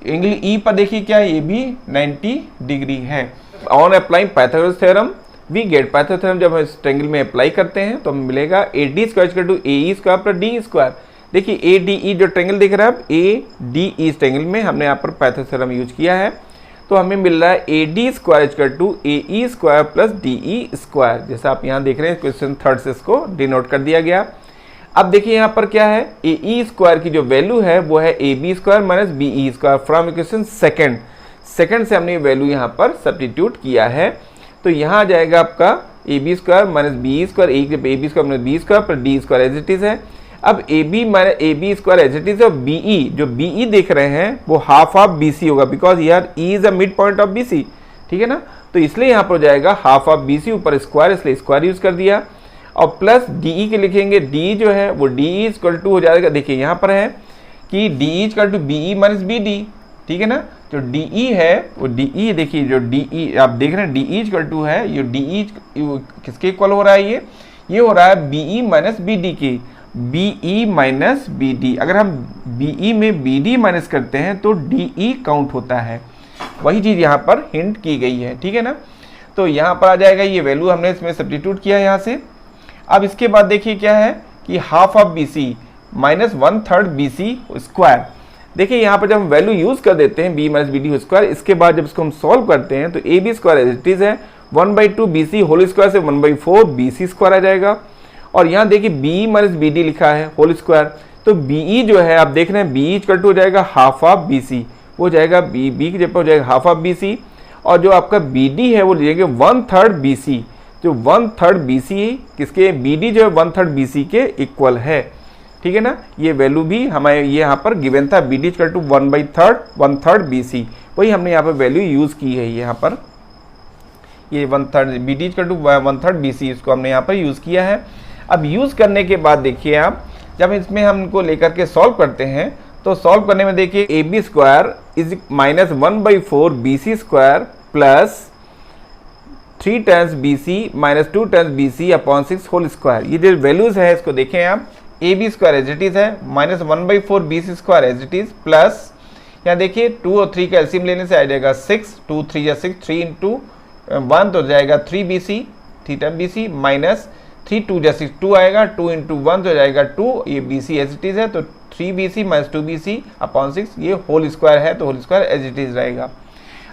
Speaker 1: एंगल E पर देखिए क्या है, ये भी 90 डिग्री है। On applying Pythagoras theorem we get, Pythagoras theorem जब हम इस ट्रायंगल में अप्लाई करते हैं तो हमें मिलेगा AD square equal to AE square plus D square. देखिए ADE जो ट्रायंगल दिख रहा है आप, ADE इस ट्रायंगल में हमने यहाँ पर पाइथागोरस थ्योरम यूज किया है, तो हमें मिल रहा है AD square equal to AE square plus DE square, जैसा आप यहाँ देख रहे हैं क्वेश्चन थर्ड से इसको डिनोट कर दिया गया। अब देखिए यहाँ पर क्या है, AE स्क्वायर की जो वैल्यू है वो है AB square minus BE square from equation second से हमने वैल्यू यहाँ पर सब्स्टिट्यूट किया है, तो यहाँ आ जाएगा आपका AB square minus BE square, AB square minus BE square plus D square as it is है। अब AB minus AB square as it is, और BE जो BE देख रहे हैं वो हाफ ऑफ BC होगा, बिकॉज यार E is a mid point of BC, ठीक है ना, तो इसलिए यहाँ पर हो जाएगा हाफ ऑफ BC, ऊपर स्क्वायर इसलिए स्क्वायर यूज कर दिया, और प्लस DE के लिखेंगे, D जो है वो DE इक्वल टू हो जाएगा, देखिए यहाँ पर है कि DE equal to BE minus BD, ठीक है ना, जो DE है वो DE, देखिए जो DE आप देख रहे हैं DE इक्वल टू है, ये DE किसके इक्वल हो रहा है, ये हो रहा है BE माइनस BD की, BE माइनस BD, अगर हम BE में BD माइनस करते हैं तो DE काउंट होता है, वही चीज़ यहाँ पर हिंट की गई है, ठीक है ना। तो यहाँ पर आ जाएगा ये वैल्यू, हमने इसमें सब्स्टिट्यूट किया यहाँ से। अब इसके बाद देखिए क्या है कि half of BC minus 1/3 BC square, देखिए यहाँ पर जब हम वैल्यू यूज कर देते हैं B माइनस BD स्क्वायर, इसके बाद जब इसको हम सॉल्व करते हैं तो AB square as it is है 1/2 BC होल स्क्वायर से 1/4 BC स्क्वायर आ जाएगा, और यहाँ देखिए BE माइनस BD लिखा है होल स्क्वायर, तो BE जो है आप देख रहे हैं BE इक्वल टू हो जाएगा हाफ ऑफ BC, वो हो जाएगा B की जगह हो जाएगा हाफ ऑफ BC, और जो आपका BD है वो लीजिएगा 1/3 BC, जो 1/3 BC किसके, BD जो है 1/3 BC के इक्वल है, ठीक है ना। ये वैल्यू भी हमें ये यहाँ पर गिवन था, BD इक्वल टू 1/3 BC, वही हमने यहाँ पर वैल्यू यूज की है, यहाँ पर ये 1/3 BD इक्वल टू 1/3 BC इसको हमने यहाँ पर यूज किया है। अब यूज़ करने के बाद देखिए आप, जब इसमें हम इनको लेकर के सॉल्व करते हैं तो सॉल्व करने में देखिए A B square is -1/4 B C square plus 3 times B C minus 2 times B C upon 6 whole square. ये जो वैल्यूज़ है इसको देखें आप, A B square as it is है, -1/4 B C square as it is, plus यहाँ देखिए 2 और 3 का एलसीएम लेने से आ जाएगा 6, 2 3 या 6, 3 इंटू 1 तो जाएगा 3 B C, 3 time B C, minus 3 2 जा 6, 2 आएगा, 2 इंटू 1 तो जाएगा 2, ये B C as it is है, तो 3 B C minus 2 B C upon 6, ये होल स्क्वायर है तो whole square as it is रहेगा।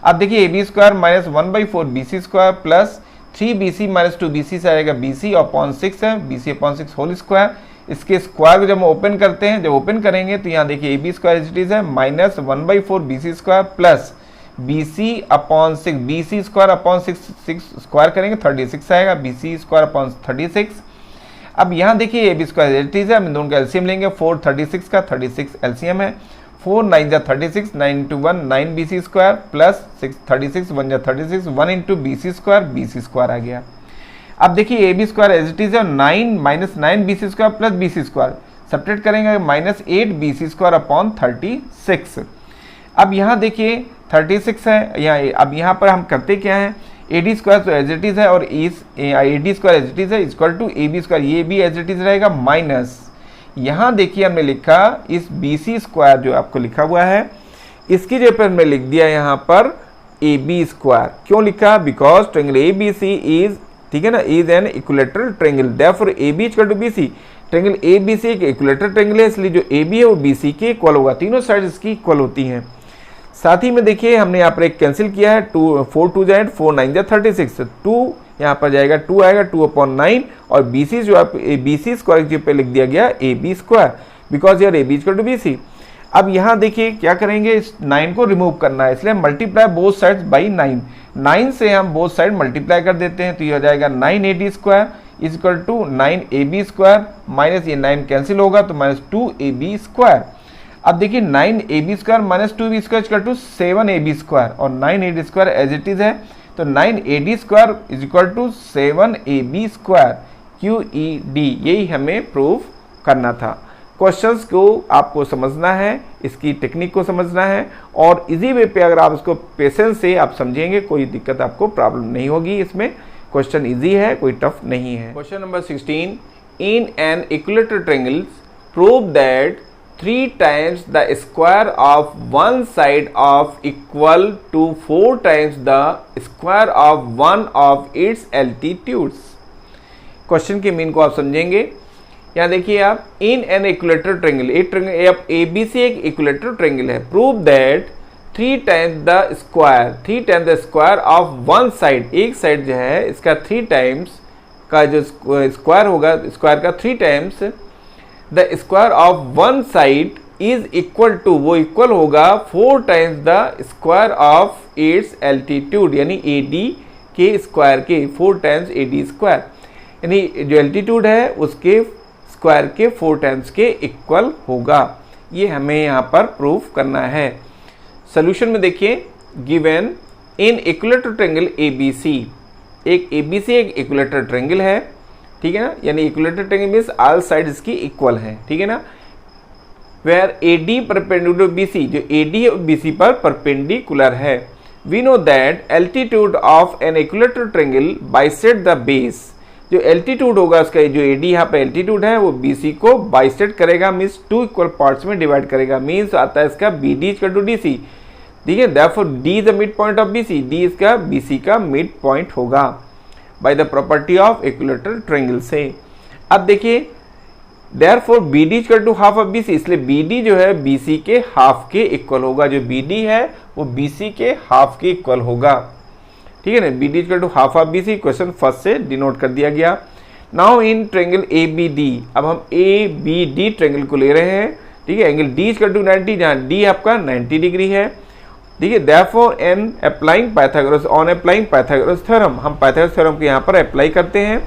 Speaker 1: अब देखिए A B square -1/4 B C square plus 3 B C minus 2 B C से आएगा बी सी अपॉन 6 है, B C upon 6 whole square. इसके स्क्वायर को जब हम ओपन करते हैं, जब ओपन करेंगे तो यहाँ देखिए A B square as it is है -1/4 B C square plus B C upon 6, B C square upon 6 square करेंगे 36 आएगा, बी सी स्क्वायर अपॉन 36। अब यहाँ देखिए A B square as it is है, हम दोनों का एलसीएम लेंगे, 4 36 का 36 एलसीएम है, 4 9 जा 36, 9 into 1 9 B C square plus 6 36 1 जा 36, 1 इंटू बी सी स्क्वायर आ गया। अब देखिए A B square as it is है 9 -9 B C square plus B C square, subtract करेंगे -8 बी सी स्क्वायर अपॉन 36। अब यहाँ देखिए 36 है, यहाँ अब यहाँ पर हम करते क्या है, ए डी स्क्वायर तो एज इट इज़ है और A D square as it is है equal to A B square, ये भी एज इट इज़ रहेगा, माइनस यहाँ देखिए हमने लिखा इस बी सी स्क्वायर जो आपको लिखा हुआ है इसकी जगह पर हमने लिख दिया यहाँ पर ए बी स्क्वायर। क्यों लिखा? Because triangle A B C is, ठीक है ना, is an equilateral triangle, therefore A B equal to B C. Triangle A B C एक इक्विलैटरल ट्रायंगल है, इसलिए जो ए बी है वो बी सी के इक्वल होगा, तीनों साइड इसकी इक्वल होती हैं। साथ ही में देखिए हमने यहाँ पर एक कैंसिल किया है, 4 2 जा 4 9 जा 36, 2 यहाँ पर जाएगा 2 आएगा 2/9 और बी सी जो आप बी सी स्क्वायर की पे लिख दिया गया ए बी स्क्वायर, बिकॉज यार A B equal to B C. अब यहाँ देखिए क्या करेंगे, इस 9 को रिमूव करना है, इसलिए मल्टीप्लाई बोथ साइड्स बाई 9, 9 से हम बोथ साइड मल्टीप्लाई कर देते हैं तो ये हो जाएगा 9 A D square is equal to 9 A B square, minus ये 9 कैंसिल होगा तो -2 ए बी स्क्वायर। अब देखिए 9 A B square -2 B square equal to 7 A B square और 9 A D square as it is है, तो 9 A D square is equal to 7 A B square Q E D, यही हमें prove करना था। Questions को आपको समझना है, इसकी टेक्निक को समझना है और इजी वे पे अगर आप इसको पेशेंस से आप समझेंगे कोई दिक्कत आपको प्रॉब्लम नहीं होगी। इसमें क्वेश्चन इजी है, कोई टफ नहीं है। Question number 16, in an equilateral triangle prove that 3 times the square of one side of equal to 4 times the square of one of its altitudes। Question के मीन को आप समझेंगे। यहाँ देखिए आप, इन एन इक्विलैटरल ट्रायंगल, एक triangle A B C एक equilateral triangle है, prove that 3 times the square, 3 times the square of one side, एक साइड जो है इसका 3 times का जो स्क्वायर होगा, स्क्वायर का 3 times the square of one side is equal to, वो इक्वल होगा 4 times the square of its altitude, यानी ए डी के स्क्वायर के 4 times ए डी स्क्वायर, यानी जो एल्टीट्यूड है उसके स्क्वायर के 4 times के इक्वल होगा। ये हमें यहाँ पर प्रूफ करना है। सोल्यूशन में देखिए, given in equilateral triangle A B C, एक ए बी सी एक इक्विलैटरल ट्रायंगल है, ठीक है ना, यानी equilateral triangle means all side इसकी इक्वल है, ठीक है ना, where A D perpendicular B C, जो ए डी और बी सी पर परपेंडिकुलर है। We know that altitude of an equilateral triangle bisect the base, जो एल्टीट्यूड होगा उसका, जो ए डी यहाँ पे एल्टीट्यूड है वो बी सी को बाइसेक्ट करेगा, मीन्स 2 इक्वल पार्ट्स में डिवाइड करेगा, मीन्स आता है इसका B D equal to D C, ठीक है, therefore D is the mid point of B C, D इसका बी सी का मिड पॉइंट होगा by the property of equilateral triangle से। अब देखिए, therefore B D equal to half of B C, इसलिए B D जो है B सी के हाफ के इक्वल होगा, जो बी डी है वो बी सी के हाफ के इक्वल होगा, ठीक है ना, B D equal to half of B C, question first से डिनोट कर दिया गया। Now in triangle A B D, अब हम ए बी डी ट्रायंगल को ले रहे हैं, ठीक है, एंगल डी इक्वल टू 90, जहाँ डी आपका 90 डिग्री है, ठीक है, therefore an applying Pythagoras, on applying Pythagoras theorem, हम पाइथागोरस थ्योरम को यहाँ पर अप्लाई करते हैं,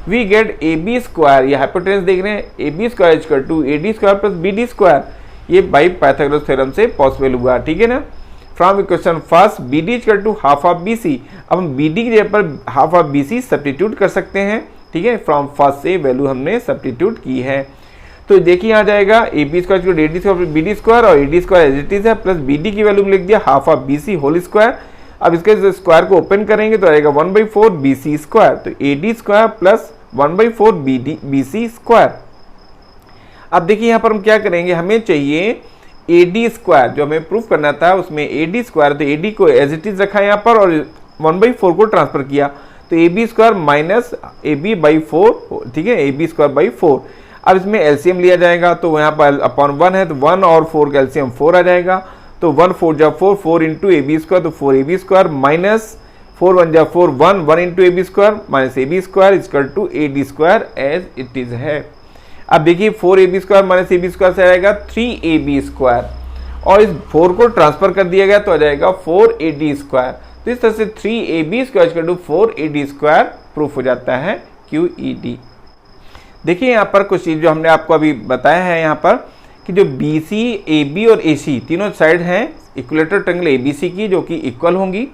Speaker 1: we get A B square, ये हाइपोटेनस देख रहे हैं, A B square equal to A D square plus B D square, ये बाई पाइथागोरस थ्योरम से पॉसिबल हुआ, ठीक है ना। From equation first B D equal to half of B C, अब हम बी डी की जगह पर half of B C substitute कर सकते हैं, ठीक है, फ्रॉम फर्स्ट से वैल्यू हमने सब्स्टिट्यूट की है। तो देखिए यहाँ जाएगा A B square A D square B D square, और A D square as it is है, प्लस बी डी की वैल्यू में लिख दिया half of B C whole square. अब इसके स्क्वायर को ओपन करेंगे तो आएगा 1/4 बी सी स्क्वायर, तो A D square plus 1/4 B C square. अब देखिए यहाँ पर हम क्या करेंगे, हमें चाहिए ए डी स्क्वायर, जो हमें प्रूफ करना था उसमें ए डी स्क्वायर, तो ए डी को एज इट इज रखा यहाँ पर और 1/4 को ट्रांसफर किया, तो A B square minus A B by 4, ठीक है, ए बी स्क्वायर बाई 4। अब इसमें एलसीएम लिया जाएगा, तो यहाँ पर अपॉन 1 है, तो 1 और 4 का एलसीएम 4 आ जाएगा, तो 1 4 जा 4, 4 इंटू ए बी स्क्वायर, तो 4 ए बी स्क्वायर माइनस 4 1 जा 4, 1 1 into A B square minus A B square equal to A D square as it is है। अब देखिए 4 A B square minus A B square से आएगा 3 A B square, और इस 4 को ट्रांसफर कर दिया गया तो आ जाएगा 4 ए डी स्क्वायर। तो इस तरह से 3 A B square equal to 4 A D square proof हो जाता है क्यू ई डी। देखिए यहाँ पर कुछ चीज़ जो हमने आपको अभी बताया है यहाँ पर कि जो बी सी ए बी और ए सी तीनों साइड हैं equilateral triangle A B C की, जो कि इक्वल होंगी,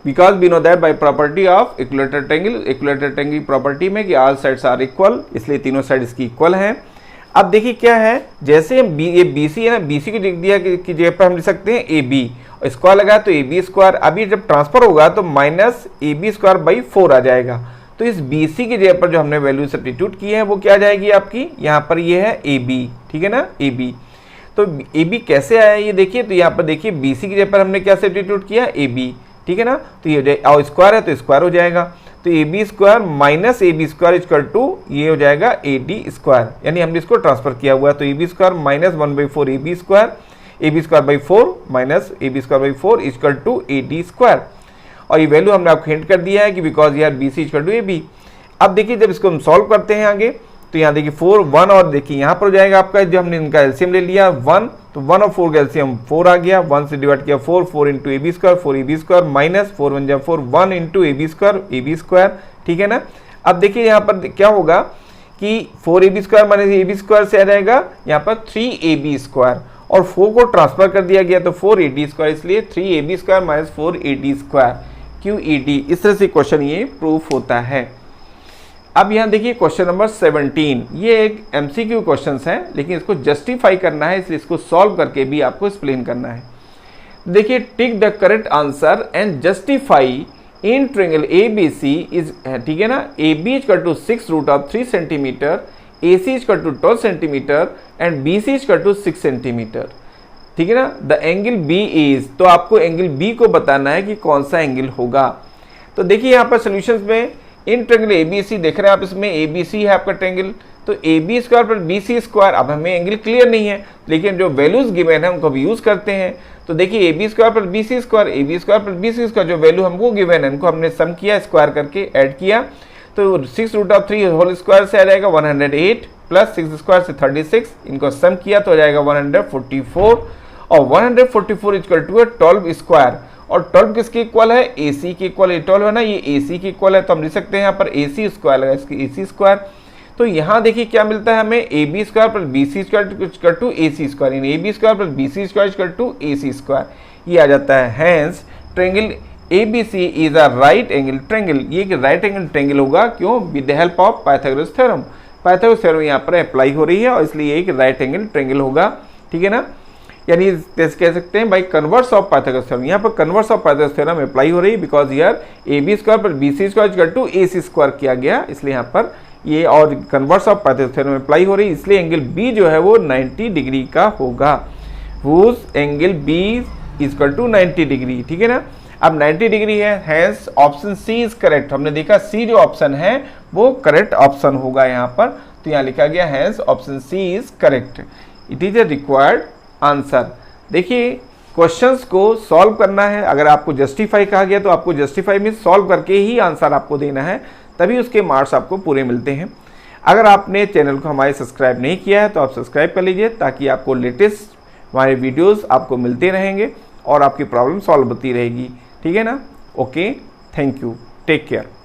Speaker 1: because we know that by property of equilateral triangle property में कि ऑल साइड्स आर इक्वल, इसलिए तीनों साइड इसकी इक्वल हैं। अब देखिए क्या है, जैसे ये बी सी है ना, बी सी को लिख दिया कि जगह पर हम लिख सकते हैं ए बी, और स्क्वायर लगा तो ए बी स्क्वायर, अभी जब ट्रांसफर होगा तो minus A B square by 4 आ जाएगा। तो इस बी सी की जगह पर जो हमने वैल्यू सब्स्टिट्यूट की है वो क्या आ जाएगी आपकी, यहाँ पर ये है ए बी, ठीक है ना, ए बी। तो ए बी कैसे आया ये देखिए, तो यहाँ पर देखिए बी सी की जगह पर हमने क्या सब्स्टिट्यूट किया, ए बी, ठीक है ना, तो ये और स्क्वायर है तो स्क्वायर हो जाएगा, तो A B square minus A B square equal to ये हो जाएगा ए डी स्क्वायर, यानी हमने इसको ट्रांसफर किया हुआ है, तो A B square minus 1/4 A B square by 4 minus A B square by 4 equal to A D square, और ये वैल्यू हमने आपको हिंट कर दिया है कि बिकॉज यार B C equal to A B. अब देखिए जब इसको हम सॉल्व करते हैं आगे, तो यहाँ देखिए 4 1 और देखिए यहाँ पर हो जाएगा आपका, जो हमने इनका एलसीएम ले लिया 1, तो 1 और 4 का एलसीएम 4 आ गया, 1 से डिवाइड किया 4 4 into A B square 4 A B square minus 4 1 जा 4 1 इंटू ए बी स्क्वायर, ठीक है ना। अब देखिए यहाँ पर क्या होगा कि 4 A B square minus A B square से आ जाएगा यहाँ पर 3 ए बी स्क्वायर, और 4 को ट्रांसफर कर दिया गया तो 4 ए डी स्क्वायर, इसलिए 3 A B square minus 4 A D square Q E D. इस तरह से क्वेश्चन ये प्रूफ होता है। अब यहाँ देखिए क्वेश्चन नंबर 17, ये एक एमसीक्यू क्वेश्चंस है, लेकिन इसको जस्टिफाई करना है, इसलिए इसको सॉल्व करके भी आपको एक्सप्लेन करना है। देखिए tick the correct answer and justify in triangle A B C is, ठीक है ना, A B equal to 6√3 centimetre, A C equal to 12 centimetre and B C equal to 6 centimetre, ठीक है ना। द एंगल बी इज, तो आपको angle B को बताना है कि कौन सा एंगल होगा। तो देखिए यहाँ पर सोल्यूशंस में इन ट्रायंगल ए बी सी देख रहे हैं आप, इसमें ए बी सी है आपका ट्रायंगल, तो A B square plus B C square, अब हमें एंगल क्लियर नहीं है, लेकिन जो वैल्यूज गिवन है उनको भी यूज करते हैं। तो देखिए A B square plus B C square, A B square plus B C square, जो वैल्यू हमको गिवन है उनको हमने सम किया, स्क्वायर करके ऐड किया, तो 6√3 होल स्क्वायर से आ जाएगा 108 प्लस 6 स्क्वायर से 36, इनको सम किया तो आ जाएगा 144, और 144 इक्वल टू 12 स्क्वायर, और 12 किसके इक्वल है, ए सी के इक्वल, 12 है ना, ये ए सी के इक्वल है, तो हम लिख सकते हैं यहाँ पर ए सी स्क्वायर लगा, इसकी ए सी स्क्वायर। तो यहाँ देखिए क्या मिलता है हमें, A B square plus B C square equal to A C square, यानी A B square plus B C square equal to A C square, ये आ जाता है। Hence triangle A B C is a right angle triangle, ये एक right angle triangle होगा, क्यों, with the help of Pythagoras theorem. Pythagoras theorem यहाँ पर अप्लाई हो रही है, और इसलिए एक राइट एंगल ट्रायंगल होगा, ठीक है ना, यानी कह सकते हैं by converse of Pythagoras theorem. यहाँ पर converse of Pythagoras theorem apply हो रही है, बिकॉज यार ए बी स्क्वायर पर B C square equal to A C square किया गया, इसलिए यहाँ पर ये और converse of Pythagoras theorem apply हो रही है, इसलिए एंगल बी जो है वो 90 डिग्री का होगा, whose angle B equal to 90 degree, ठीक है ना। अब 90 डिग्री है, hence option C is correct, हमने देखा सी जो ऑप्शन है वो करेक्ट ऑप्शन होगा यहाँ पर, तो यहाँ लिखा गया hence option C is correct, it is a required answer. देखिए क्वेश्चंस को सॉल्व करना है, अगर आपको जस्टिफाई कहा गया तो आपको जस्टिफाई में सॉल्व करके ही आंसर आपको देना है, तभी उसके मार्क्स आपको पूरे मिलते हैं। अगर आपने चैनल को हमारे सब्सक्राइब नहीं किया है तो आप सब्सक्राइब कर लीजिए, ताकि आपको लेटेस्ट हमारे वीडियोस आपको मिलते रहेंगे और आपकी प्रॉब्लम सॉल्व होती रहेगी, ठीक है ना। Okay, thank you, take care.